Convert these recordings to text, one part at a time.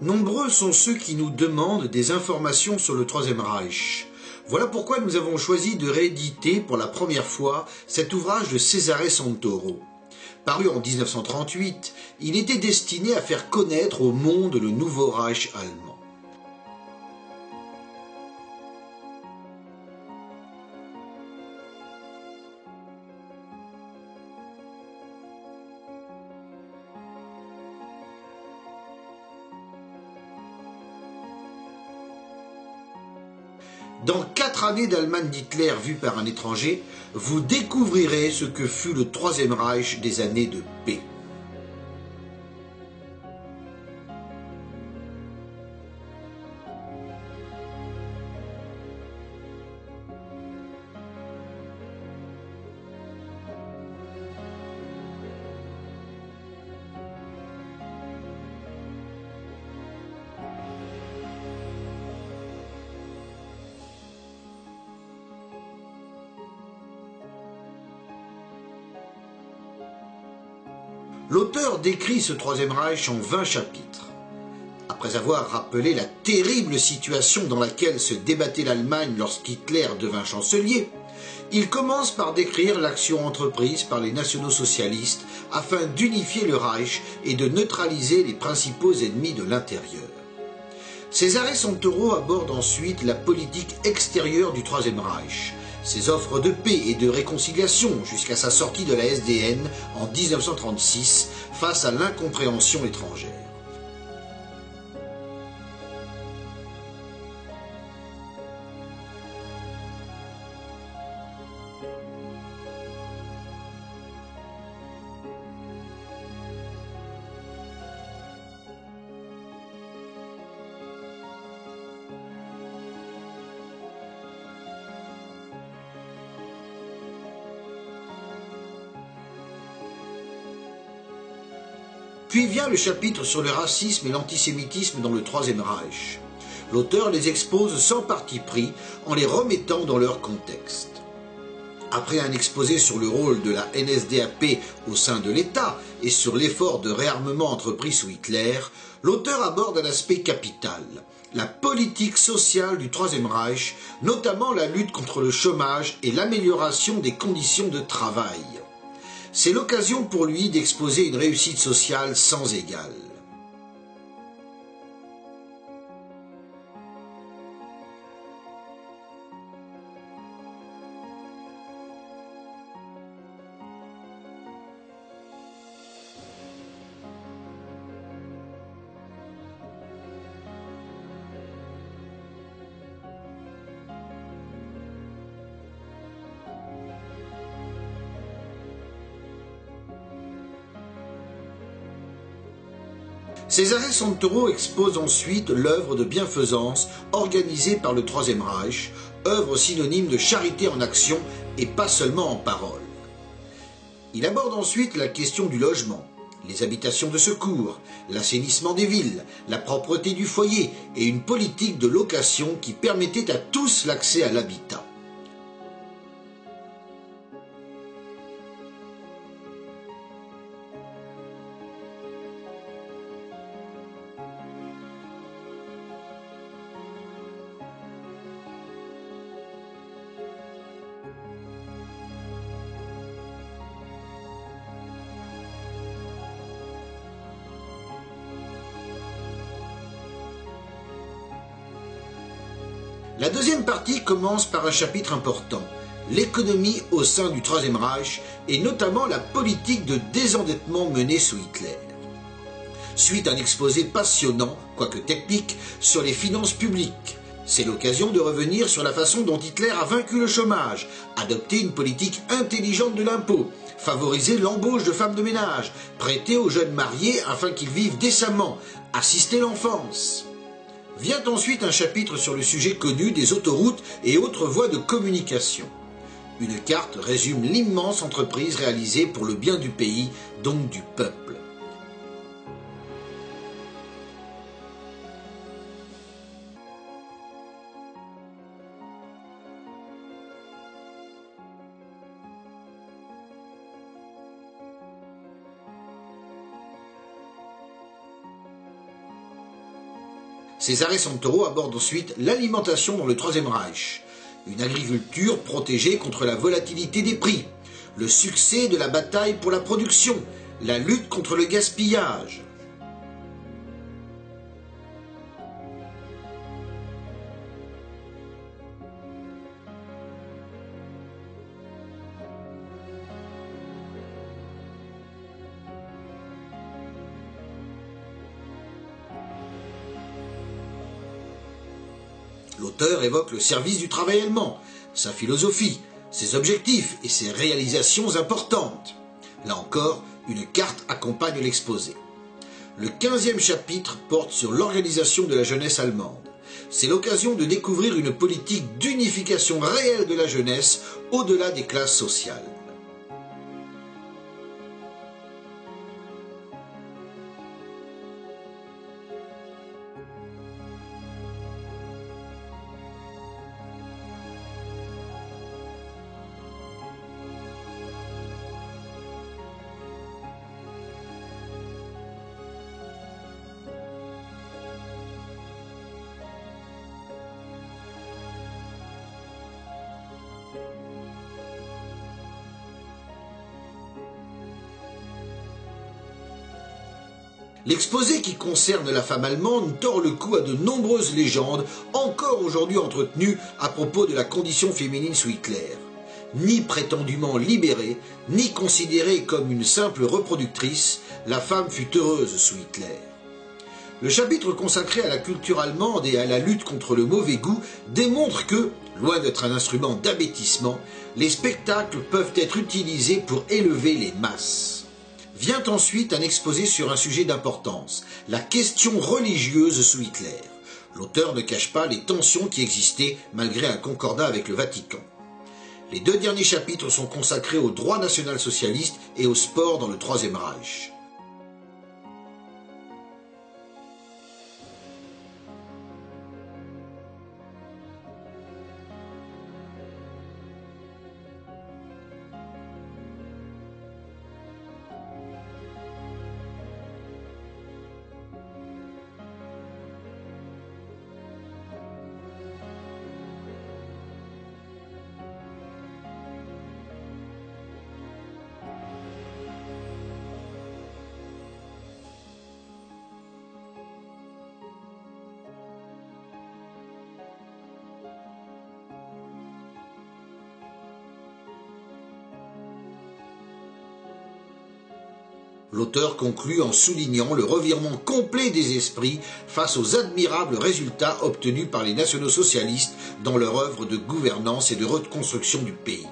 Nombreux sont ceux qui nous demandent des informations sur le Troisième Reich. Voilà pourquoi nous avons choisi de rééditer pour la première fois cet ouvrage de Cesare Santoro. Paru en 1938, il était destiné à faire connaître au monde le nouveau Reich allemand. Dans 4 années d'Allemagne d'Hitler vue par un étranger, vous découvrirez ce que fut le Troisième Reich des années de paix. L'auteur décrit ce Troisième Reich en 20 chapitres. Après avoir rappelé la terrible situation dans laquelle se débattait l'Allemagne lorsqu'Hitler devint chancelier, il commence par décrire l'action entreprise par les nationaux-socialistes afin d'unifier le Reich et de neutraliser les principaux ennemis de l'intérieur. Cesare Santoro aborde ensuite la politique extérieure du Troisième Reich, ses offres de paix et de réconciliation jusqu'à sa sortie de la SDN en 1936 face à l'incompréhension étrangère. Puis vient le chapitre sur le racisme et l'antisémitisme dans le Troisième Reich. L'auteur les expose sans parti pris en les remettant dans leur contexte. Après un exposé sur le rôle de la NSDAP au sein de l'État et sur l'effort de réarmement entrepris sous Hitler, l'auteur aborde un aspect capital, la politique sociale du Troisième Reich, notamment la lutte contre le chômage et l'amélioration des conditions de travail. C'est l'occasion pour lui d'exposer une réussite sociale sans égale. Cesare Santoro expose ensuite l'œuvre de bienfaisance organisée par le Troisième Reich, œuvre synonyme de charité en action et pas seulement en parole. Il aborde ensuite la question du logement, les habitations de secours, l'assainissement des villes, la propreté du foyer et une politique de location qui permettait à tous l'accès à l'habitat. La deuxième partie commence par un chapitre important, l'économie au sein du Troisième Reich et notamment la politique de désendettement menée sous Hitler. Suite un exposé passionnant, quoique technique, sur les finances publiques. C'est l'occasion de revenir sur la façon dont Hitler a vaincu le chômage, adopté une politique intelligente de l'impôt, favoriser l'embauche de femmes de ménage, prêter aux jeunes mariés afin qu'ils vivent décemment, assister l'enfance. Vient ensuite un chapitre sur le sujet connu des autoroutes et autres voies de communication. Une carte résume l'immense entreprise réalisée pour le bien du pays, donc du peuple. Cesare Santoro aborde ensuite l'alimentation dans le Troisième Reich, une agriculture protégée contre la volatilité des prix, le succès de la bataille pour la production, la lutte contre le gaspillage. L'auteur évoque le service du travail allemand, sa philosophie, ses objectifs et ses réalisations importantes. Là encore, une carte accompagne l'exposé. Le 15e chapitre porte sur l'organisation de la jeunesse allemande. C'est l'occasion de découvrir une politique d'unification réelle de la jeunesse au-delà des classes sociales. L'exposé qui concerne la femme allemande tord le cou à de nombreuses légendes encore aujourd'hui entretenues à propos de la condition féminine sous Hitler. Ni prétendument libérée, ni considérée comme une simple reproductrice, la femme fut heureuse sous Hitler. Le chapitre consacré à la culture allemande et à la lutte contre le mauvais goût démontre que, loin d'être un instrument d'abêtissement, les spectacles peuvent être utilisés pour élever les masses. Vient ensuite un exposé sur un sujet d'importance, la question religieuse sous Hitler. L'auteur ne cache pas les tensions qui existaient malgré un concordat avec le Vatican. Les 2 derniers chapitres sont consacrés au droit national-socialiste et au sport dans le Troisième Reich. L'auteur conclut en soulignant le revirement complet des esprits face aux admirables résultats obtenus par les nationaux-socialistes dans leur œuvre de gouvernance et de reconstruction du pays.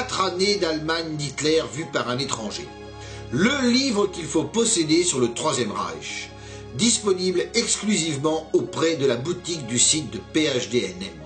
4 années d'Allemagne d'Hitler vues par un étranger. Le livre qu'il faut posséder sur le Troisième Reich, disponible exclusivement auprès de la boutique du site de PHDNM.